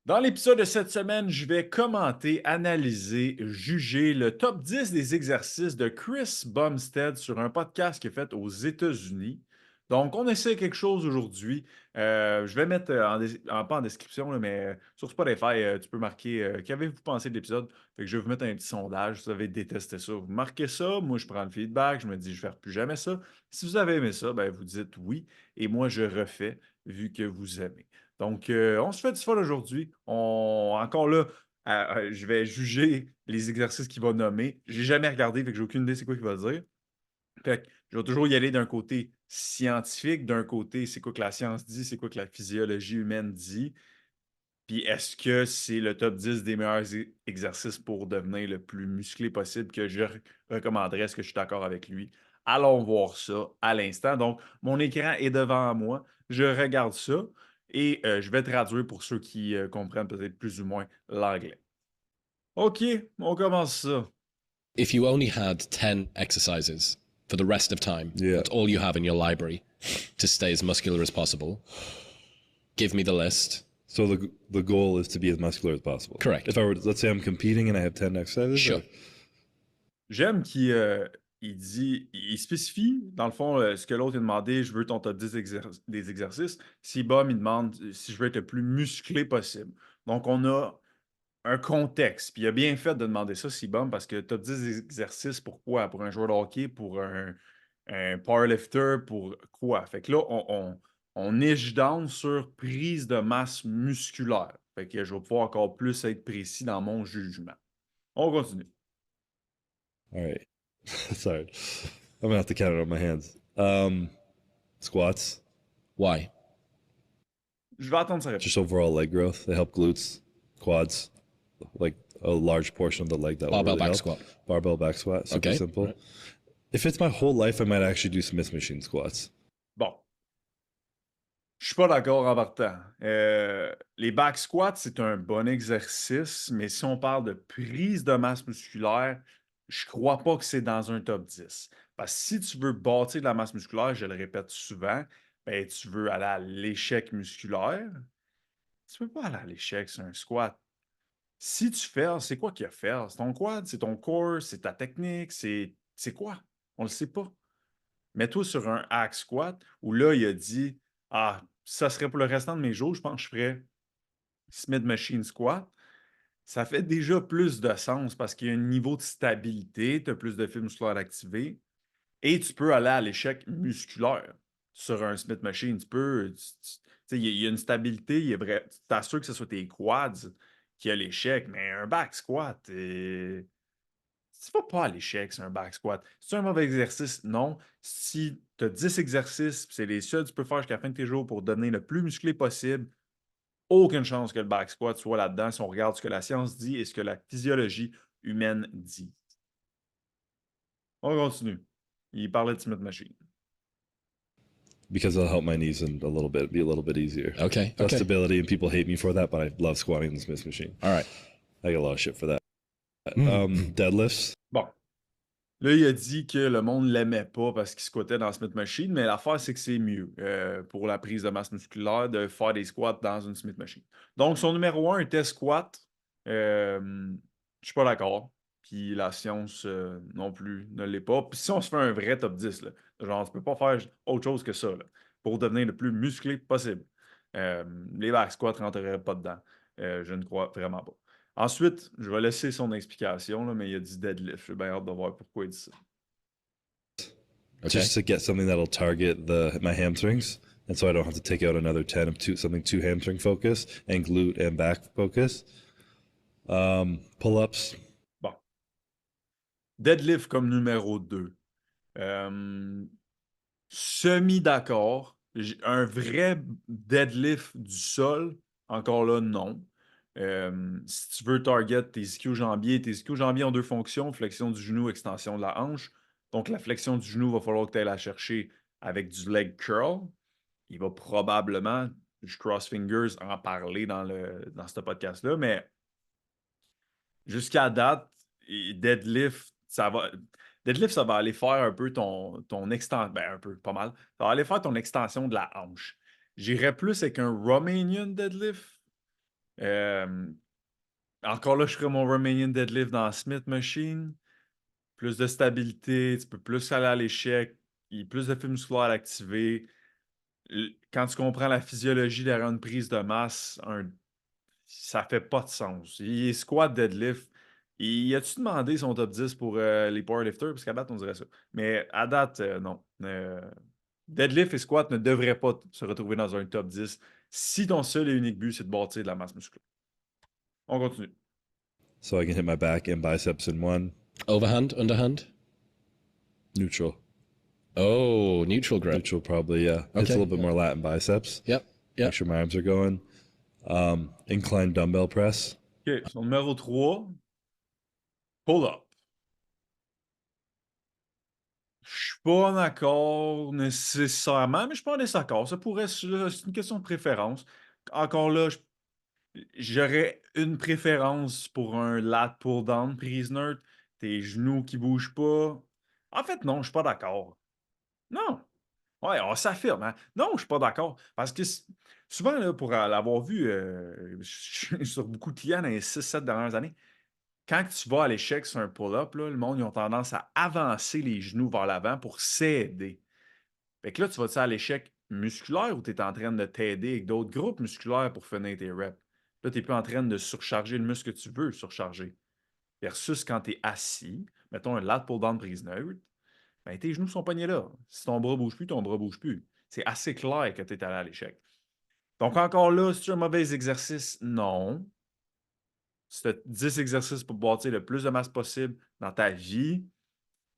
Dans l'épisode de cette semaine, je vais commenter, analyser, juger le top 10 des exercices de Chris Bumstead sur un podcast qui est fait aux États-Unis. Donc, on essaie quelque chose aujourd'hui. Je vais mettre, pas en description, là, mais sur Spotify, tu peux marquer qu'avez-vous pensé de l'épisode. Fait que je vais vous mettre un petit sondage. Si vous avez détesté ça, vous marquez ça. Moi, je prends le feedback. Je me dis, je ne vais faire plus jamais ça. Si vous avez aimé ça, ben, vous dites oui. Et moi, je refais vu que vous aimez. Donc, on se fait du fun aujourd'hui. Encore là, je vais juger les exercices qu'il va nommer. Je n'ai jamais regardé, fait que j'ai aucune idée c'est quoi qu'il va dire. Fait que je vais toujours y aller d'un côté scientifique, d'un côté c'est quoi que la science dit, c'est quoi que la physiologie humaine dit. Puis est-ce que c'est le top 10 des meilleurs exercices pour devenir le plus musclé possible que je recommanderais? Est-ce que je suis d'accord avec lui? Allons voir ça à l'instant. Donc, mon écran est devant moi. Je regarde ça et je vais traduire pour ceux qui comprennent peut-être plus ou moins l'anglais. OK, on commence ça. If you only had 10 exercises for the rest of time, Yeah. that's all you have in your library to stay as muscular as possible, give me the list. So the goal is to be as muscular as possible. Correct. If I were, let's say I'm competing and I have 10 exercises. Sure. J'aime il spécifie, dans le fond, ce que l'autre a demandé, je veux ton top 10 des exercices. Si Bob, il demande si je veux être le plus musclé possible. Donc, on a un contexte. Puis il a bien fait de demander ça, Sibum, parce que top 10 exercices, pourquoi? Pour un joueur de hockey, pour un powerlifter, pour quoi? Fait que là, on niche down sur prise de masse musculaire. Fait que je vais pouvoir encore plus être précis dans mon jugement. On continue. All right. Sorry. I'm going to have to count it on my hands. Squats, Why? Je vais attendre sa réponse. just overall leg growth. They help glutes, quads, like a large portion of the leg that will Barbell really back help. squat. Barbell back squat, super Okay. simple. Right. If it's my whole life, I might actually do Smith machine squats. Bon. Je suis pas d'accord en partant. Les back squats, c'est un bon exercice, mais si on parle de prise de masse musculaire, je crois pas que c'est dans un top 10. Parce que si tu veux bâtir de la masse musculaire, je le répète souvent, ben, tu veux aller à l'échec musculaire. Tu peux pas aller à l'échec sur un squat. Si tu fais, c'est quoi qu'il y a à faire? C'est ton quad, c'est ton core, c'est ta technique, c'est quoi? On le sait pas. Mets-toi sur un hack squat où là, il a dit ah, ça serait pour le restant de mes jours, je pense que je ferais Smith Machine Squat. Ça fait déjà plus de sens parce qu'il y a un niveau de stabilité, tu as plus de fibres musculaires activées et tu peux aller à l'échec musculaire sur un Smith Machine. Tu peux, il y a une stabilité, tu t'assures que ce soit tes quads qui a l'échec, mais un back squat, tu vas pas à l'échec sur un back squat. C'est un mauvais exercice? Non. Si tu as 10 exercices, c'est les seuls que tu peux faire jusqu'à la fin de tes jours pour devenir le plus musclé possible, aucune chance que le back squat soit là-dedans si on regarde ce que la science dit et ce que la physiologie humaine dit. On continue. Il parlait de Smith Machine. Because it'll help my knees and a little bit, be a little bit easier. Okay. Less Okay. stability, and people hate me for that, but I love squatting the Smith machine. All right. I get a lot of shit for that. Mm. Deadlifts. Bon. Là, il a dit que le monde ne l'aimait pas parce qu'il squattait dans Smith Machine, mais l'affaire, c'est que c'est mieux pour la prise de masse musculaire de faire des squats dans une Smith Machine. Donc, son numéro 1 était squat. Je ne suis pas d'accord. Puis la science non plus ne l'est pas. Puis si on se fait un vrai top 10, là, genre, tu peux pas faire autre chose que ça là, pour devenir le plus musclé possible. Les back squats ne rentreraient pas dedans. Je ne crois vraiment pas. Ensuite, je vais laisser son explication, là, mais il a dit deadlift. J'ai bien hâte de voir pourquoi il dit ça. Okay. Just to get something that'll target my hamstrings, and so I don't have to take out another 10 of something too hamstring focused and glute and back focused. Pull-ups. Bon. Deadlift comme numéro 2. Semi-d'accord. Un vrai deadlift du sol, encore là, non. Si tu veux target tes ischio-jambiers ont deux fonctions, flexion du genou, extension de la hanche. Donc, la flexion du genou, il va falloir que tu ailles la chercher avec du leg curl. Il va probablement, je cross fingers, en parler dans ce podcast-là, mais jusqu'à date, deadlift, ça va aller faire un peu ton extension, ben un peu, pas mal. Ça va aller faire ton extension de la hanche. J'irais plus avec un Romanian deadlift Encore là, je ferais mon Romanian deadlift dans Smith Machine. Plus de stabilité, tu peux plus aller à l'échec, il y a plus de fibres musculaires activées. Quand tu comprends la physiologie derrière une prise de masse, ça fait pas de sens. Il est squat, deadlift. Y a-tu demandé son top 10 pour les powerlifters? Parce qu'à date, on dirait ça. Mais à date, non. Deadlift et squat ne devraient pas se retrouver dans un top 10 si ton seul et unique but, c'est de bâtir de la masse musculaire. On continue. So I can hit my back and biceps in one. Overhand, underhand? Neutral. Oh, neutral grip. Neutral probably, yeah. Hits a Okay. little bit more lat and biceps. Yep. Make Yep. sure my arms are going. Incline dumbbell press. OK. Son numéro 3, pull-up. Je suis pas d'accord nécessairement, mais je suis pas en désaccord. Ça pourrait, c'est une question de préférence. Encore là, j'aurais une préférence pour un lat pull-down prise neutre. Tes genoux qui bougent pas. En fait, non, je suis pas d'accord. Non. Ouais, on s'affirme, hein. Non, je suis pas d'accord. Parce que souvent, là, pour l'avoir vu sur beaucoup de clients dans les 6-7 dernières années, quand tu vas à l'échec sur un pull-up, là, le monde, ils ont tendance à avancer les genoux vers l'avant pour s'aider. Fait que là, tu vas-tu à l'échec musculaire ou tu es en train de t'aider avec d'autres groupes musculaires pour finir tes reps? Là, tu n'es plus en train de surcharger le muscle que tu veux surcharger. Versus quand tu es assis, mettons un lat pull-down prise neutre, ben, tes genoux sont pognés là. Si ton bras bouge plus, ton bras bouge plus. C'est assez clair que tu es allé à l'échec. Donc encore là, c'est un mauvais exercice? Non. Si tu as 10 exercices pour bâtir le plus de masse possible dans ta vie,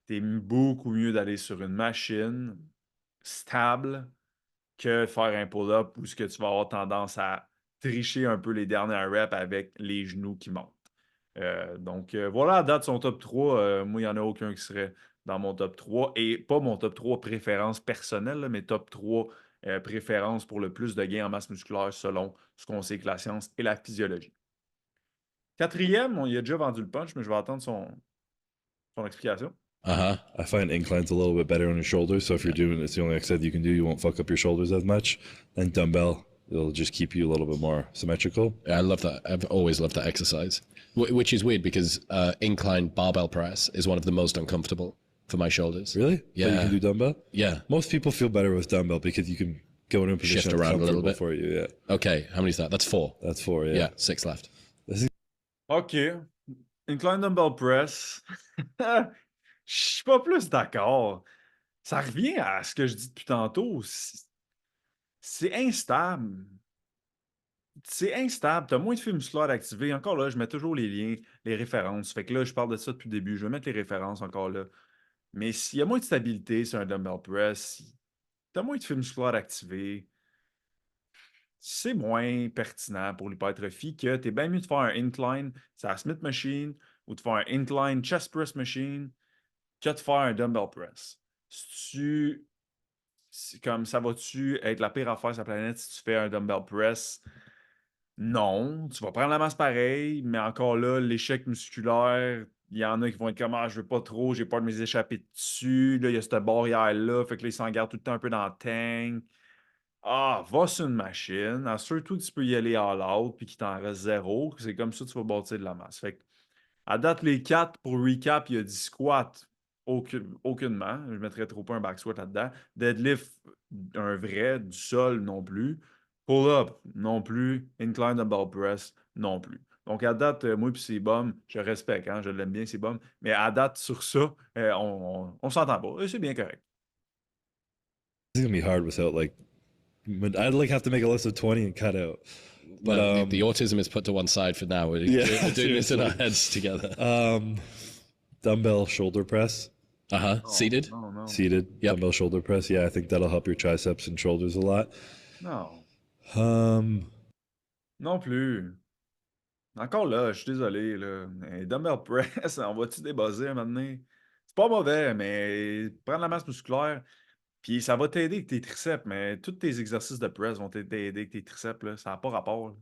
tu es beaucoup mieux d'aller sur une machine stable que faire un pull-up où ce que tu vas avoir tendance à tricher un peu les dernières reps avec les genoux qui montent. Donc, voilà, à date, son top 3. Moi, il n'y en a aucun qui serait dans mon top 3. Et pas mon top 3 préférence personnelle, là, mais top 3 préférences pour le plus de gains en masse musculaire selon ce qu'on sait que la science et la physiologie. Quatrième, on y a déjà vendu le punch, mais je vais attendre son explication. Uh-huh. I find inclines a little bit better on your shoulders. So if you're doing it's the only exercise you can do, you won't fuck up your shoulders as much. And dumbbell, it'll just keep you a little bit more symmetrical. I love that. I've always loved that exercise, which is weird because incline barbell press is one of the most uncomfortable for my shoulders. Really? But you Yeah. can do dumbbell? Yeah. Most people feel better with dumbbell because you can go in a position Shift that's around a little comfortable bit. for you. Yeah. Okay. How many is that? That's 4. That's 4, yeah. Yeah. 6 left. OK. Incline dumbbell press. Je suis pas plus d'accord. Ça revient à ce que je dis depuis tantôt. C'est instable. C'est instable. Tu as moins de fibres musculaires activées. Encore là, je mets toujours les liens, les références. Fait que là, je parle de ça depuis le début. Je vais mettre les références encore là. Mais s'il y a moins de stabilité sur un dumbbell press, tu as moins de fibres musculaires activées, c'est moins pertinent pour l'hypertrophie que tu es bien mieux de faire un incline sur la Smith Machine ou de faire un incline chest press machine que de faire un dumbbell press. Comme ça va-tu être la pire affaire sur la planète si tu fais un dumbbell press? Non, tu vas prendre la masse pareil, mais encore là, l'échec musculaire, il y en a qui vont être comme je veux pas trop, j'ai peur de mes échapper dessus. Là, il y a cette barrière-là, fait que là, ils s'en gardent tout le temps un peu dans le tank. Va sur une machine, assure-toi que tu peux y aller all out puis qu'il t'en reste 0. C'est comme ça que tu vas bâtir de la masse. Fait que, à date, les 4, pour recap, il y a 10 squats, aucunement. Je ne mettrais trop pas un back squat là-dedans. Deadlift, un vrai, du sol non plus. Pull-up, non plus. Incline dumbbell press, non plus. Donc, à date, moi et c'est bum, je respecte, hein, je l'aime bien, c'est bum. Mais à date, sur ça, on s'entend pas. Et c'est bien correct. It's going to be hard without I'd have to make a list of 20 and cut out. But Well, the autism is put to one side for now. We're doing this in our heads together. Dumbbell shoulder press, Uh-huh. Seated. Non. seated Yep. dumbbell shoulder press. Yeah, I think that'll help your triceps and shoulders a lot. Non. Non plus. Encore là, je suis désolé. Là. Mais dumbbell press, on va-tu débuzzer un moment donné? C'est pas mauvais, mais prendre la masse musculaire, puis ça va t'aider avec tes triceps, mais tous tes exercices de press vont t'aider avec tes triceps. Là. Ça n'a pas rapport. Là.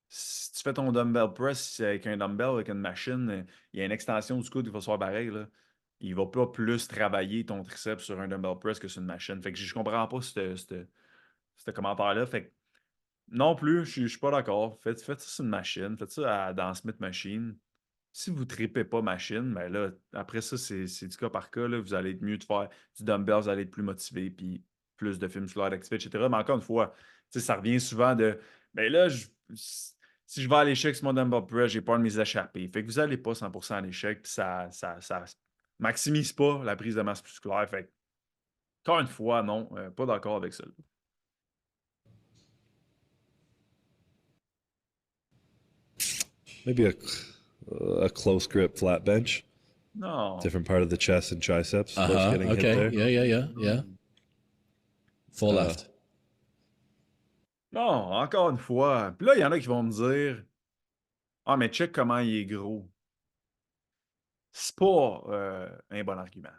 Si tu fais ton dumbbell press avec un dumbbell, avec une machine, il y a une extension du coude qui va se faire pareil. Là. Il va pas plus travailler ton triceps sur un dumbbell press que sur une machine. Fait que je comprends pas ce commentaire-là. Fait que Non plus, je suis pas d'accord. Faites ça sur une machine. Faites ça dans Smith Machine. Si vous ne tripez pas machine, ben là, après ça, c'est du cas par cas. Là. Vous allez être mieux de faire du dumbbell, vous allez être plus motivé, puis plus de films musculaires activés, etc. Mais encore une fois, ça revient souvent de ben là, si je vais à l'échec sur mon dumbbell press, j'ai peur de mes échapper. Fait que vous n'allez pas 100% à l'échec, puis ça maximise pas la prise de masse musculaire. Fait que, encore une fois, non, pas d'accord avec ça. Maybe a close grip flat bench. Non. Different part of the chest and triceps. Both getting hit Okay. there. Yeah. 4 left. Non, encore une fois. Puis là, il y en a qui vont me dire ah, mais check comment il est gros. C'est pas un bon argument.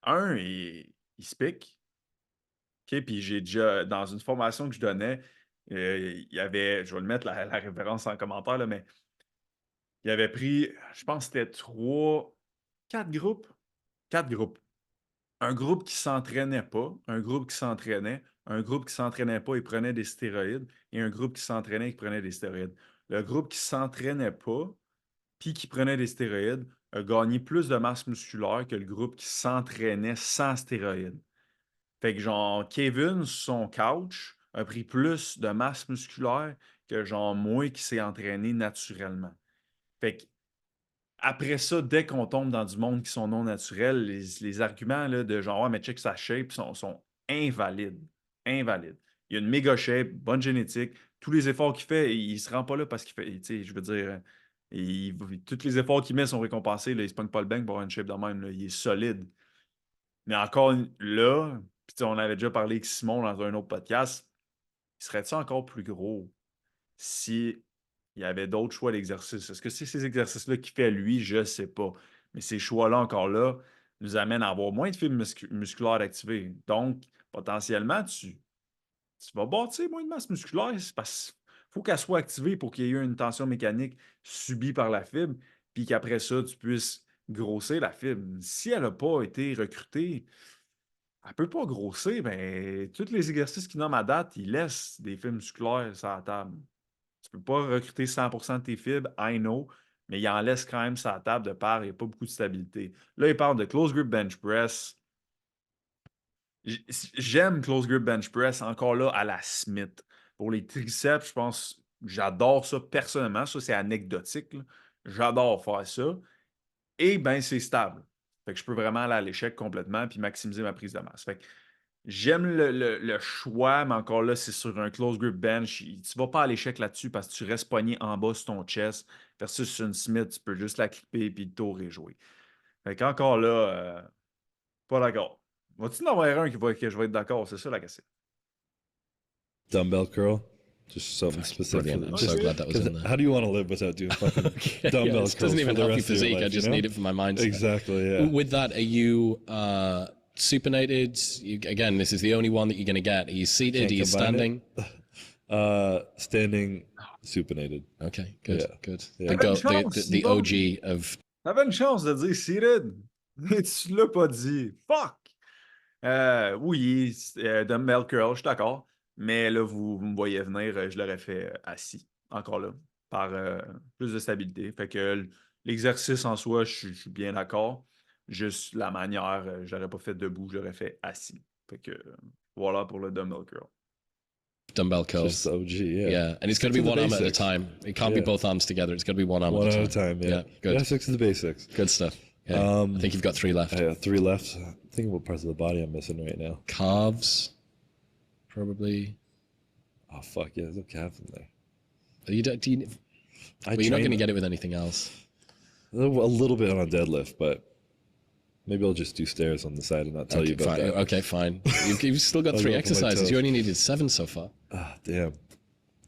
Il se pique. OK, puis j'ai déjà, dans une formation que je donnais, il y avait, je vais le mettre la référence en commentaire, là, mais il avait pris, je pense que c'était 4 groupes. 4 groupes. Un groupe qui s'entraînait pas, un groupe qui s'entraînait, un groupe qui s'entraînait pas et prenait des stéroïdes, et un groupe qui s'entraînait et qui prenait des stéroïdes. Le groupe qui s'entraînait pas, puis qui prenait des stéroïdes, a gagné plus de masse musculaire que le groupe qui s'entraînait sans stéroïdes. Fait que genre, Kevin, sur son couch, a pris plus de masse musculaire que genre moi qui s'est entraîné naturellement. Fait que après ça, dès qu'on tombe dans du monde qui sont non naturels, les arguments là, de genre, ouais, mais check sa shape sont invalides. Invalides. Il y a une méga shape, bonne génétique. Tous les efforts qu'il fait, il ne se rend pas là parce qu'il fait, tu sais, je veux dire, tous les efforts qu'il met sont récompensés. Là, il ne se pogne pas le bank pour avoir une shape de même. Là, il est solide. Mais encore là, puis on avait déjà parlé avec Simon dans un autre podcast, il serait-tu encore plus gros si il y avait d'autres choix d'exercices? Est-ce que c'est ces exercices-là qu'il fait lui? Je ne sais pas. Mais ces choix-là, encore là, nous amènent à avoir moins de fibres musculaires activées. Donc, potentiellement, tu vas bâtir moins de masse musculaire. C'est parce qu'il faut qu'elle soit activée pour qu'il y ait eu une tension mécanique subie par la fibre, puis qu'après ça, tu puisses grossir la fibre. Si elle n'a pas été recrutée, elle ne peut pas grossir, ben, tous les exercices qu'il nomme à date, ils laissent des fibres musculaires sur la table. Tu ne peux pas recruter 100% de tes fibres, I know, mais il en laisse quand même sur la table de part, il n'y a pas beaucoup de stabilité. Là, il parle de close grip bench press. J'aime close grip bench press, encore là, à la Smith. Pour les triceps, je pense, j'adore ça personnellement. Ça, c'est anecdotique. J'adore faire ça. Et bien, c'est stable. Fait que je peux vraiment aller à l'échec complètement puis maximiser ma prise de masse. Fait que j'aime le choix, mais encore là, c'est sur un close grip bench. Tu ne vas pas à l'échec là-dessus parce que tu restes pogné en bas sur ton chest. Versus sur une Smith, tu peux juste la clipper puis le tour est joué. Fait qu'encore là, pas d'accord. Va-tu en avoir un que je vais être d'accord? C'est ça la question. Dumbbell curl. Just something specific. Brilliant. I'm so glad that was in there. How do you want to live without doing fucking dumbbell This curls doesn't even for the help your rest of your physique. life, I just you know? need it for my mindset. Exactly, yeah. With that, are you supinated? Again, this is the only one that you're going to get. Are you seated? Can't Are you combine standing? Standing supinated. Okay, good, Yeah. good. Yeah. The OG of... T'avais une chance de dire seated, mais tu l'as pas dit. Fuck! Oui, dumbbell curl, je suis d'accord. Mais là, vous me voyez venir, je l'aurais fait assis, encore là, par plus de stabilité. Fait que l'exercice en soi, je suis bien d'accord. Juste la manière, je l'aurais pas fait debout, je l'aurais fait assis. Fait que voilà pour le dumbbell curl. Dumbbell curls. Just OG, yeah. Yeah, and it's got to be To the one arm at a basics. time. It can't be Yeah. both arms together. It's got to be one arm One at at a a time. time, yeah. Good. Yeah, stick to the basics. Good stuff. Okay. I think you've got 3 left. I got 3 left. Think what parts of the body I'm missing right now. Calves, probably. Oh, fuck, yeah, there's no calf in there. You're not going to get it with anything else. A little bit on a deadlift, but maybe I'll just do stairs on the side and not tell you about fine. that. Okay, fine. You've still got I'll 3 go for my exercises. toes. You only needed 7 so far. Ah, damn.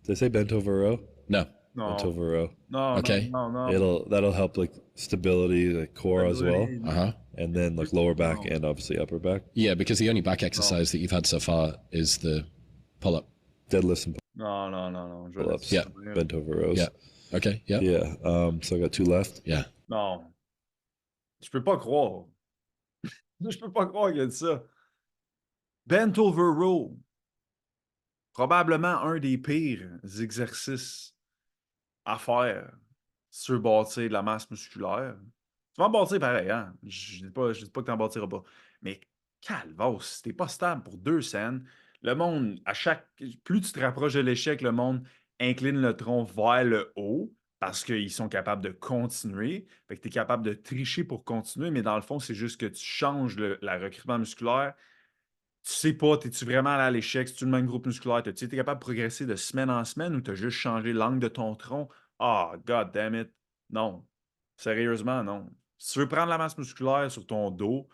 Did I say bent over row? No. Bent over row. No, Okay. no. That'll help like stability, like core as well, Uh-huh. and then like lower back and obviously upper back. Yeah, because the only back exercise that you've had so far is the pull-up. Deadlifts and Non. pull-ups. Yeah. Bent over rows. Yeah. Okay, yeah. Yeah. So I got 2 left. Yeah. Non. Je peux pas croire. Je peux pas croire qu'il a dit ça. Bent over row. probablement un des pires exercices à faire si tu veux bâtir de la masse musculaire. Tu vas en bâtir pareil, hein? Je dis pas que tu n'en bâtiras pas. Mais calvasse, si t'es pas stable pour 2 scènes, le monde, plus tu te rapproches de l'échec, le monde incline le tronc vers le haut parce qu'ils sont capables de continuer. Fait que tu es capable de tricher pour continuer, mais dans le fond, c'est juste que tu changes la recrutement musculaire. Tu sais pas, es-tu vraiment allé à l'échec? C'est-tu le même groupe musculaire? T'as-tu été capable de progresser de semaine en semaine ou tu as juste changé l'angle de ton tronc? Ah, God damn it. Non. Sérieusement, non. Si tu veux prendre la masse musculaire sur ton dos,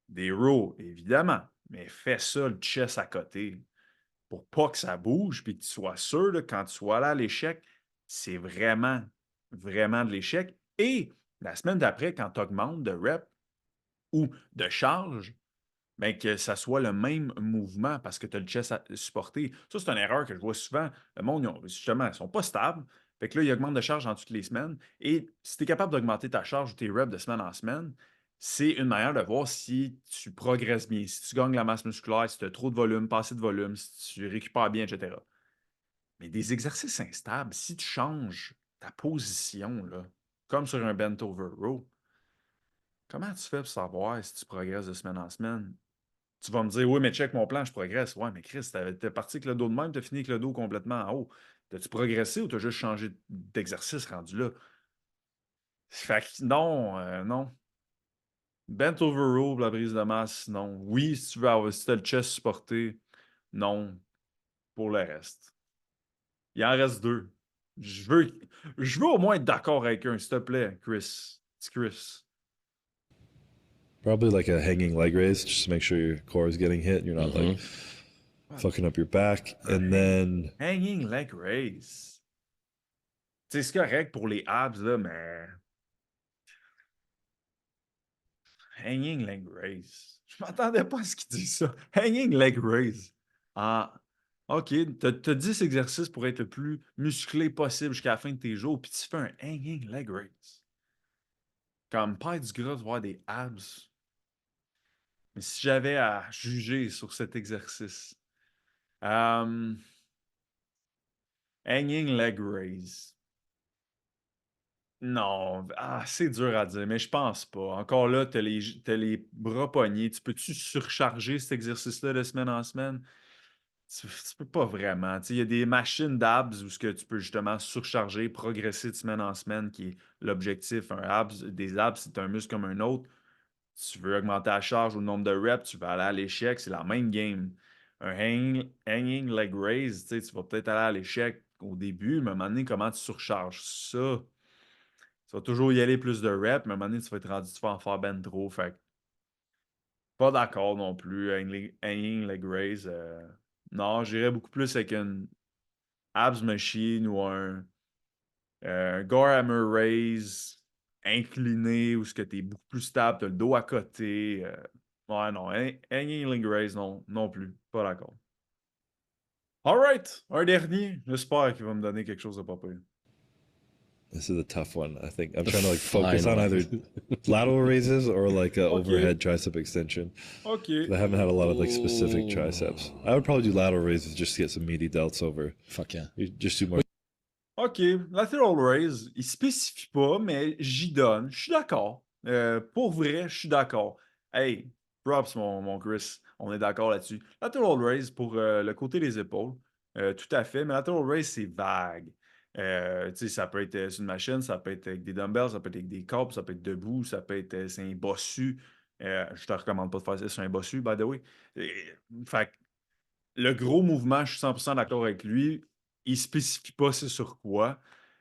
des rows, évidemment, mais fais ça, le chest à côté, pour pas que ça bouge, puis que tu sois sûr, là, quand tu sois là à l'échec, c'est vraiment, vraiment de l'échec. Et la semaine d'après, quand tu augmentes de rep ou de charge, ben, que ça soit le même mouvement parce que tu as le chest à supporter. Ça, c'est une erreur que je vois souvent. Le monde, justement, ils ne sont pas stables. Fait que là, ils augmentent de charge en toutes les semaines. Et si tu es capable d'augmenter ta charge ou tes reps de semaine en semaine, c'est une manière de voir si tu progresses bien, si tu gagnes la masse musculaire, si tu as trop de volume, pas assez de volume, si tu récupères bien, etc. Mais des exercices instables, si tu changes ta position, là, comme sur un bent over row, comment tu fais pour savoir si tu progresses de semaine en semaine? Tu vas me dire, oui, mais check mon plan, je progresse. Ouais, mais Chris, t'es parti avec le dos de même, t'as fini avec le dos complètement en haut. T'as-tu progressé ou t'as juste changé d'exercice rendu là? Fait que non, non. Bent over row, la brise de masse, non. Oui, si tu veux avoir, si t'as le chest supporté, non. Pour le reste. Il en reste 2. Je veux, je veux au moins être d'accord avec un, s'il te plaît, Chris. Petit Chris. Probably like a hanging leg raise, just to make sure your core is getting hit and you're not like fucking up your back. And then Hanging leg raise. Tu sais, c'est correct pour les abs, là, mais hanging leg raise. Je m'attendais pas à ce qu'il dise ça. Hanging leg raise. Ah, OK. T'as 10 exercices pour être le plus musclé possible jusqu'à la fin de tes jours, puis tu fais un hanging leg raise. Comme perdre du gras, voir des abs. Mais si j'avais à juger sur cet exercice, hanging leg raise. Non, c'est dur à dire, mais je pense pas. Encore là, t'as les bras pognés. Tu peux-tu surcharger cet exercice-là de semaine en semaine? Tu peux pas vraiment. Tu sais, il y a des machines d'abs où ce que tu peux justement surcharger, progresser de semaine en semaine, qui est l'objectif. Des abs, c'est un muscle comme un autre. Tu veux augmenter la charge ou le nombre de reps, tu vas aller à l'échec, c'est la même game. Un hanging leg raise, tu vas peut-être aller à l'échec au début, mais à un moment donné, comment tu surcharges ça? Tu vas toujours y aller plus de reps, mais à un moment donné, tu vas être rendu, tu vas en faire ben trop. Fait que, pas d'accord non plus. Hanging leg raise. Non, j'irais beaucoup plus avec une abs machine ou un gore hammer raise incliné où ce que tu es beaucoup plus stable, tu as le dos à côté. Ouais, non. Hanging leg raise, non, non plus. Pas d'accord. Alright, un dernier. J'espère qu'il va me donner quelque chose de pas pire. this is a tough one. I think I'm The trying to like focus fine on one. either lateral raises or like a Okay. overhead tricep extension. OK. 'Cause I haven't had a lot of like specific triceps. I would probably do lateral raises just to get some meaty delts over. Fuck yeah. You just do more. OK. Lateral raise, il spécifie pas, mais j'y donne. Je suis d'accord. Pour vrai, je suis d'accord. Hey, props, mon Chris. On est d'accord là-dessus. Lateral raise pour le côté des épaules. Tout à fait. Mais lateral raise, c'est vague. Tu sais, ça peut être sur une machine, ça peut être avec des dumbbells, ça peut être avec des corps, ça peut être debout, ça peut être c'est un bossu. Je te recommande pas de faire ça sur un bossu, by the way. Fait que le gros mouvement, je suis 100% d'accord avec lui. Il spécifie pas c'est sur quoi.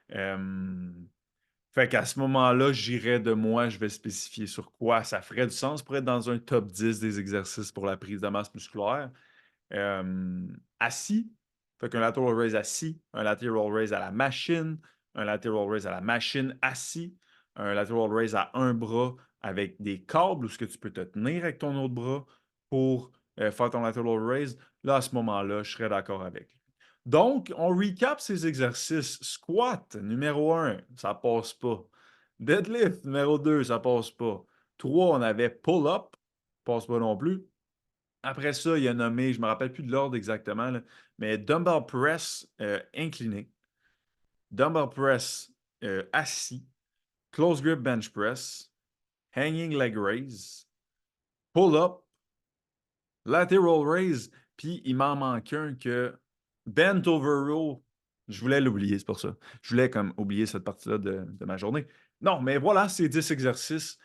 Fait qu'à ce moment-là, j'irais de moi, je vais spécifier sur quoi. Ça ferait du sens pour être dans un top 10 des exercices pour la prise de masse musculaire. Assis, fait qu'un lateral raise assis, un lateral raise à la machine, un lateral raise à la machine assis, un lateral raise à un bras avec des câbles où ce que tu peux te tenir avec ton autre bras pour faire ton lateral raise. Là, à ce moment-là, je serais d'accord avec lui. Donc, on recap ces exercices. Squat, numéro 1, ça passe pas. Deadlift, numéro 2, ça passe pas. 3, on avait pull-up, passe pas non plus. Après ça, il a nommé, je ne me rappelle plus de l'ordre exactement, là, mais dumbbell press incliné, dumbbell press assis, close grip bench press, hanging leg raise, pull-up, lateral raise, puis il m'en manque un que bent over row. Je voulais l'oublier, c'est pour ça. Je voulais comme oublier cette partie-là de ma journée. Non, mais voilà, c'est 10 exercices.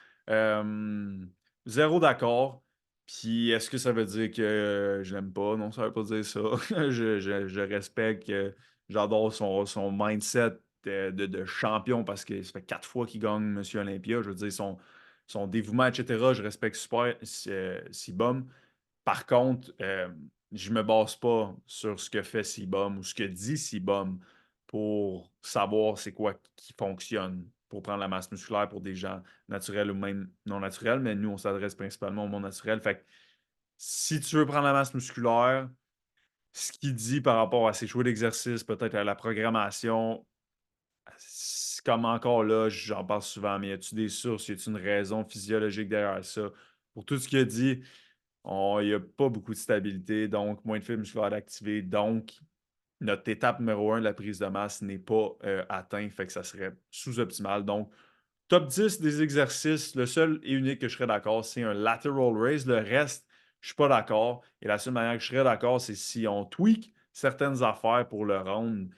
Zéro d'accord. Puis est-ce que ça veut dire que je l'aime pas? Non, ça veut pas dire ça. Je respecte, j'adore son mindset de champion parce que ça fait 4 fois qu'il gagne Monsieur Olympia. Je veux dire, son dévouement, etc. Je respecte super Sibum. Par contre, je ne me base pas sur ce que fait Sibum ou ce que dit Sibum pour savoir c'est quoi qui fonctionne pour prendre la masse musculaire pour des gens naturels ou même non naturels, mais nous, on s'adresse principalement au monde naturel. Fait que si tu veux prendre la masse musculaire, ce qu'il dit par rapport à ses choix d'exercice, peut-être à la programmation, c'est comme encore là, j'en parle souvent, mais y a-t-il des sources, y a-t-il une raison physiologique derrière ça? Pour tout ce qu'il a dit, il n'y a pas beaucoup de stabilité, donc moins de fibres musculaires activées. Donc, notre étape numéro 1 de la prise de masse n'est pas atteinte, fait que ça serait sous-optimal. Donc, top 10 des exercices, le seul et unique que je serais d'accord, c'est un lateral raise. Le reste, je ne suis pas d'accord. Et la seule manière que je serais d'accord, c'est si on tweak certaines affaires pour le rendre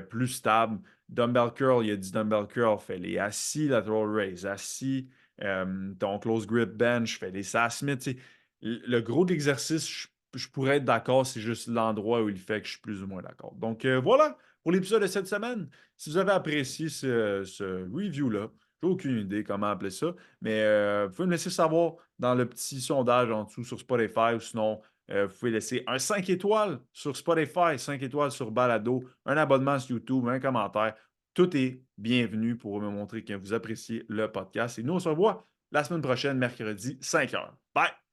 plus stable. Dumbbell curl, il a dit dumbbell curl, fais-les assis, lateral raise, assis. Ton close grip bench, fais-les SAS Smith. Le gros de l'exercice, je pourrais être d'accord, c'est juste l'endroit où il fait que je suis plus ou moins d'accord. Donc voilà pour l'épisode de cette semaine. Si vous avez apprécié ce review-là, j'ai aucune idée comment appeler ça, mais vous pouvez me laisser savoir dans le petit sondage en dessous sur Spotify ou sinon, vous pouvez laisser un 5 étoiles sur Spotify, 5 étoiles sur Balado, un abonnement sur YouTube, un commentaire. Tout est bienvenu pour me montrer que vous appréciez le podcast. Et nous, on se revoit la semaine prochaine, mercredi, 5h. Bye!